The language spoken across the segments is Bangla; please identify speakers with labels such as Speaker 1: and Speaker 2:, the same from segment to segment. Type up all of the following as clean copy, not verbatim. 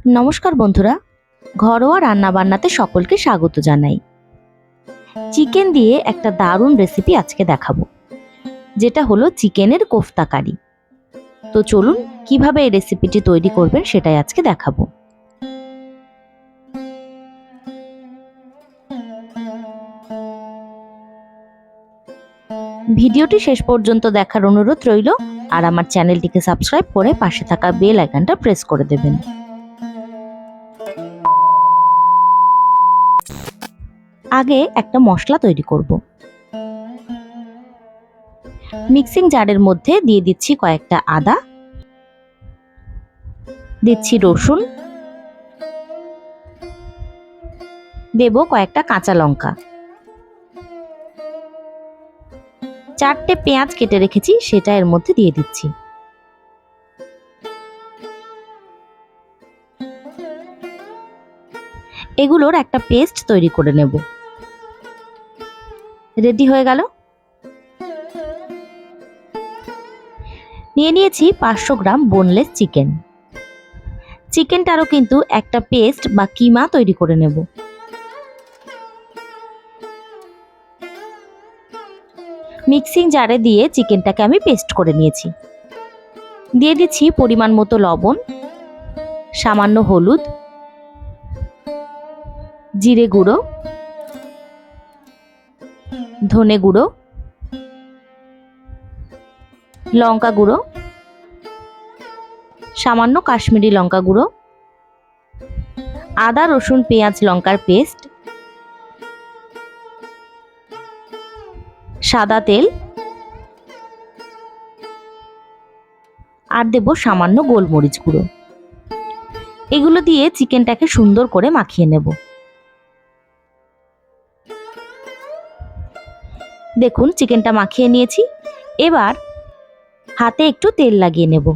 Speaker 1: নমস্কার বন্ধুরা, ঘরোয়া রান্নাবান্নাতে সকলকে স্বাগত জানাই। চিকেন দিয়ে একটা দারুণ রেসিপি আজকে দেখাবো, যেটা হলো চিকেনের কোফতা কারি। তো চলুন কিভাবে এই রেসিপিটি তৈরি করবেন সেটাই আজকে দেখাবো। ভিডিওটি শেষ পর্যন্ত দেখার অনুরোধ রইল, আর আমার চ্যানেলটিকে সাবস্ক্রাইব করে পাশে থাকা বেল আইকনটা প্রেস করে দেবেন। আগে একটা মশলা তৈরি করব। মিক্সিং জারের মধ্যে দিয়ে দিচ্ছি কয়েকটা আদা, দিচ্ছি রসুন, দেব কয়েকটা কাঁচা লঙ্কা, 4টে পেঁয়াজ কেটে রেখেছি সেটা এর মধ্যে দিয়ে দিচ্ছি। এগুলোর একটা পেস্ট তৈরি করে নেব। রেডি হয়ে গেল। নিয়ে নিয়েছি 500 গ্রাম বোনলেস চিকেন। চিকেনটারও কিন্তু একটা পেস্ট বা কিমা তৈরি করে নেব। মিক্সিং জারে দিয়ে চিকেনটাকে আমি পেস্ট করে নিয়েছি। দিয়ে দিচ্ছি পরিমাণ মতো লবণ, সামান্য হলুদ, জিরে গুঁড়ো, ধনে গুঁড়ো, লঙ্কা গুঁড়ো, সামান্য কাশ্মীরি লঙ্কা গুঁড়ো, আদা রসুন পেঁয়াজ লঙ্কার পেস্ট, সাদা তেল, আর দেব সামান্য গোলমরিচ গুঁড়ো। এগুলো দিয়ে চিকেনটাকে সুন্দর করে মাখিয়ে নেব। দেখুন চিকেনটা মাখিয়ে নিয়েছি। এবার হাতে একটু তেল লাগিয়ে নেব।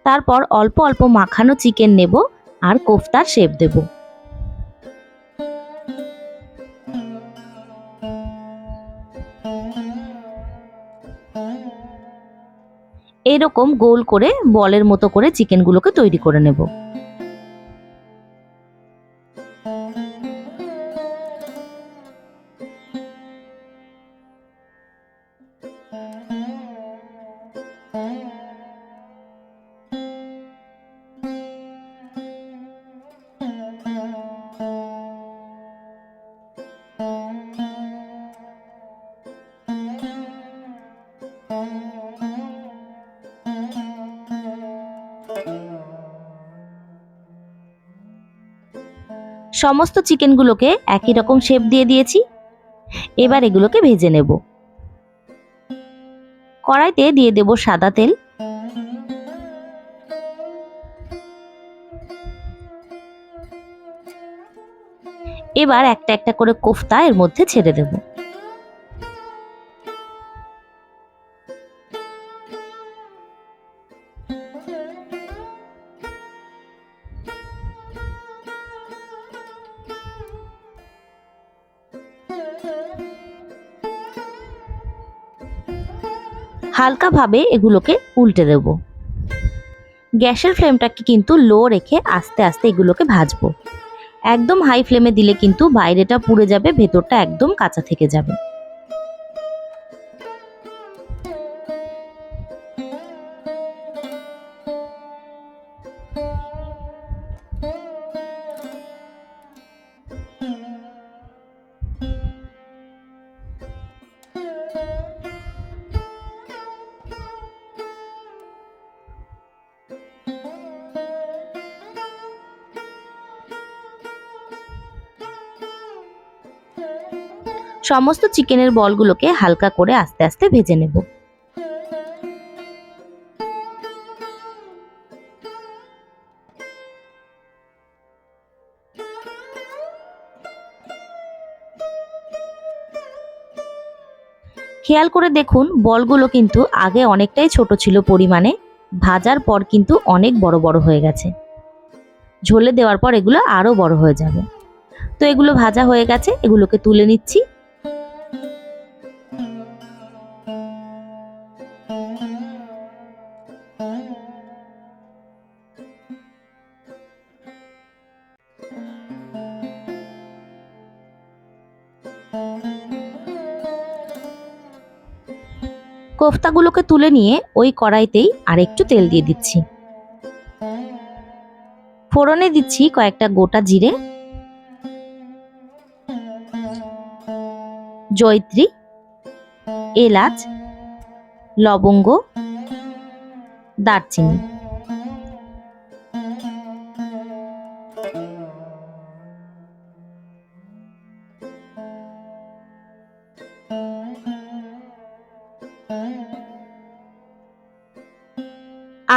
Speaker 1: তারপর অল্প অল্প মাখানো চিকেন নেব আর কোফতার শেপ দেব। এরকম গোল করে বলের মতো করে চিকেনগুলোকে তৈরি করে নেব। সমস্ত চিকেনগুলোকে একই রকম শেপ দিয়ে দিয়েছি। এবার এগুলোকে ভেজে নেব। কড়াইতে দিয়ে দেব সাদা তেল, এবার একটা একটা করে কোফতা এর মধ্যে ছেড়ে দেব। হালকা ভাবে এগুলোকে উল্টে দেব। গ্যাসের ফ্লেমটাকে কিন্তু লো রেখে আস্তে আস্তে এগুলোকে ভাজবো। একদম হাই ফ্লেমে দিলে কিন্তু বাইরেটা পুড়ে যাবে, ভেতরটা একদম কাঁচা থেকে যাবে। সমস্ত চিকেনের বলগুলোকে হালকা করে আস্তে আস্তে ভেজে নেব। খেয়াল করে দেখুন বলগুলো কিন্তু আগে অনেকটাই ছোট ছিল পরিমাণে, ভাজার পর কিন্তু অনেক বড় বড় হয়ে গেছে। ঝোলে দেওয়ার পর এগুলো আরো বড় হয়ে যাবে। তো এগুলো ভাজা হয়ে গেছে, এগুলোকে তুলে নিচ্ছি। কোফতাগুলোকে তুলে নিয়ে ওই কড়াইতেই আর একটু তেল দিয়ে দিচ্ছি। ফোড়নে দিচ্ছি কয়েকটা গোটা জিরে, জয়িত্রী, এলাচ, লবঙ্গ, দারচিনি।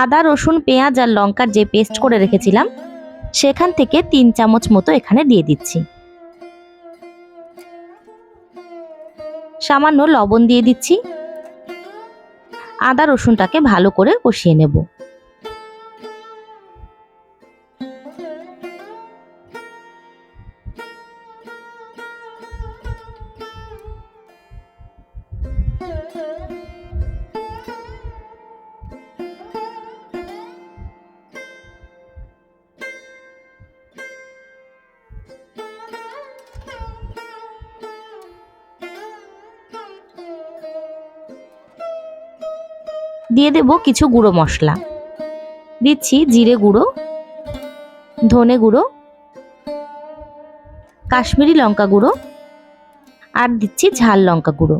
Speaker 1: আদা, রসুন, পেঁয়াজ আর লঙ্কার যে পেস্ট করে রেখেছিলাম সেখান থেকে 3 চামচ মতো এখানে দিয়ে দিচ্ছি। সামান্য লবণ দিয়ে দিচ্ছি। আদা রসুনটাকে ভালো করে কষিয়ে নেব। দিয়ে দেব কিছু গুঁড়ো মশলা। দিচ্ছি জিরে গুঁড়ো, ধনে গুঁড়ো, কাশ্মীরি লঙ্কা গুঁড়ো আর দিচ্ছি ঝাল লঙ্কা গুঁড়ো।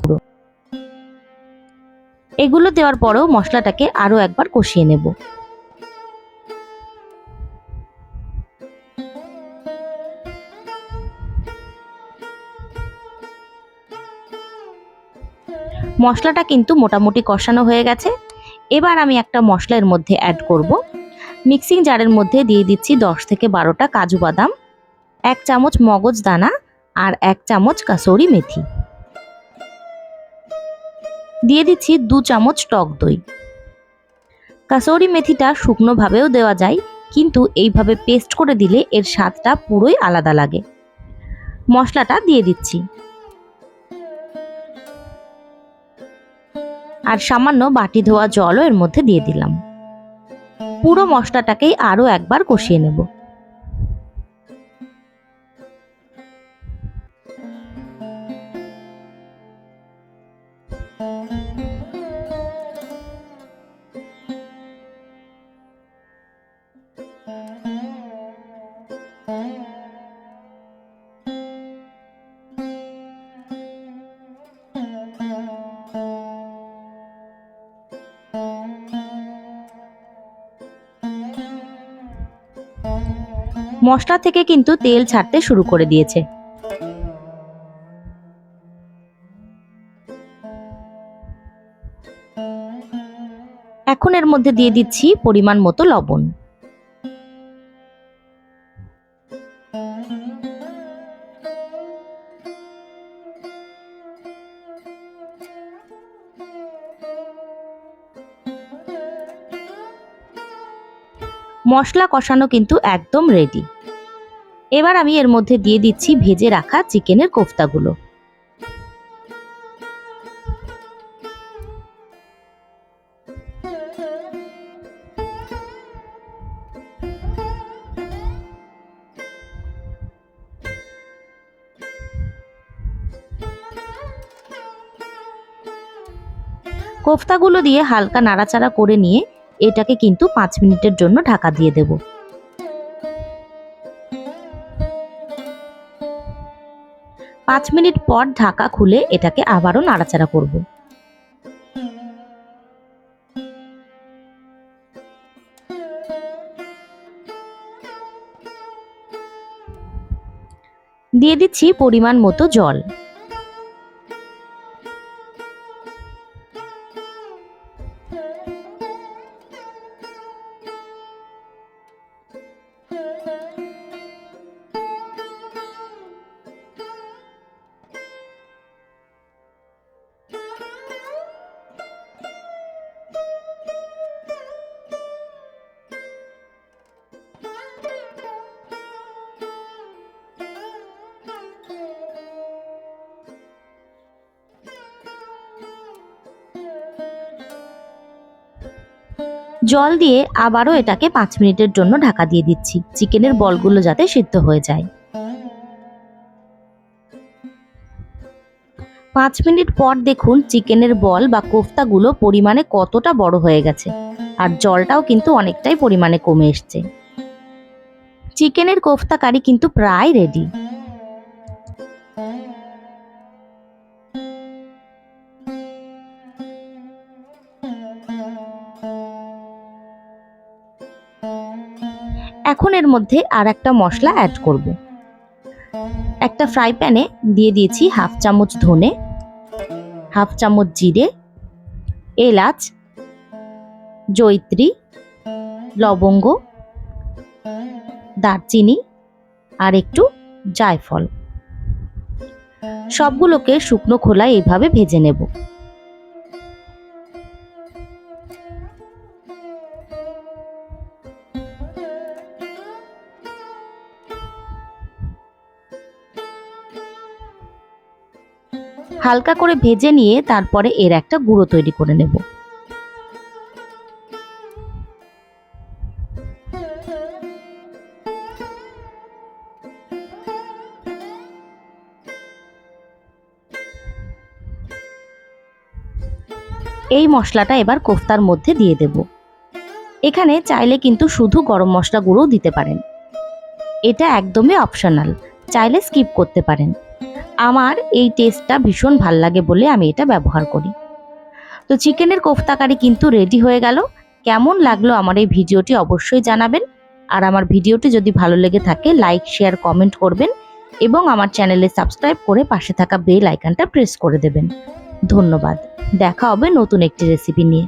Speaker 1: এগুলো দেওয়ার পরেও মশলাটাকে আরো একবার কষিয়ে নেব। মশলাটা কিন্তু মোটামুটি কষানো হয়ে গেছে। এবার আমি একটা মশলা এর মধ্যে অ্যাড করব। মিক্সিং জারের মধ্যে দিয়ে দিচ্ছি 10 থেকে 12টা কাজু বাদাম, 1 চামচ মগজ দানা আর 1 চামচ কাসুরি মেথি। দিয়ে দিচ্ছি 2 চামচ টক দই। কাসুরি মেথিটা শুকনো ভাবেও দেওয়া যায়, কিন্তু এইভাবে পেস্ট করে দিলে এর স্বাদটা পুরোই আলাদা লাগে। মশলাটা দিয়ে দিচ্ছি আর সামান্য বাটি ধোয়া জলও এর মধ্যে দিয়ে দিলাম। পুরো মশলাটাকেই আরো একবার কষিয়ে নেব। মশলা থেকে কিন্তু তেল ছাড়তে শুরু করে দিয়েছে। এখন এর মধ্যে দিয়ে দিচ্ছি পরিমাণ মতো লবণ। মশলা কষানো কিন্তু একদম রেডি। এবার আমি এর মধ্যে দিয়ে দিচ্ছি ভেজে রাখা চিকেনের কোফতাগুলো। কোফতাগুলো দিয়ে হালকা নাড়াচাড়া করে নিয়ে এটাকে কিন্তু 5 মিনিটের জন্য ঢাকা দিয়ে দেব। 5 মিনিট পর ঢাকা খুলে এটাকে আবারও নাড়াচাড়া করব। দিয়ে দিচ্ছি পরিমাণ মতো জল। জল দিয়ে আবারও এটাকে 5 মিনিটের জন্য ঢাকা দিয়ে দিচ্ছি, চিকেনের বলগুলো যাতে সিদ্ধ হয়ে যায়। 5 মিনিট পর দেখুন চিকেনের বল বা কোফতাগুলো পরিমাণে কতটা বড় হয়ে গেছে, আর জলটাও কিন্তু অনেকটাই পরিমাণে কমে এসছে। চিকেনের কোফতা কারি কিন্তু প্রায় রেডি। এখন এর মধ্যে আর একটা মশলা অ্যাড করব। একটা ফ্রাই প্যানে দিয়ে দিয়েছি 1/2 চামচ ধনে, 1/2 চামচ জিরে, এলাচ, জয়িত্রী, লবঙ্গ, দারচিনি আর একটু জায়ফল। সবগুলোকে শুকনো খোলায় এইভাবে ভেজে নেব। হালকা করে ভেজে নিয়ে তারপরে এর একটা গুঁড়ো তৈরি করে নেব। এই মশলাটা এবার কোফতার মধ্যে দিয়ে দেব। এখানে চাইলে কিন্তু শুধু গরম মশলা গুঁড়োও দিতে পারেন, এটা একদমই অপশনাল, চাইলে স্কিপ করতে পারেন। আমার এই টেস্টটা ভীষণ ভাল লাগে বলে আমি এটা ব্যবহার করি। তো চিকেনের কোফতা কারি কিন্তু রেডি হয়ে গেল। কেমন লাগলো আমার এই ভিডিওটি অবশ্যই জানাবেন, আর আমার ভিডিওটি যদি ভালো লেগে থাকে লাইক, শেয়ার, কমেন্ট করবেন এবং আমার চ্যানেলে সাবস্ক্রাইব করে পাশে থাকা বেল আইকনটা প্রেস করে দেবেন। ধন্যবাদ। দেখা হবে নতুন একটি রেসিপি নিয়ে।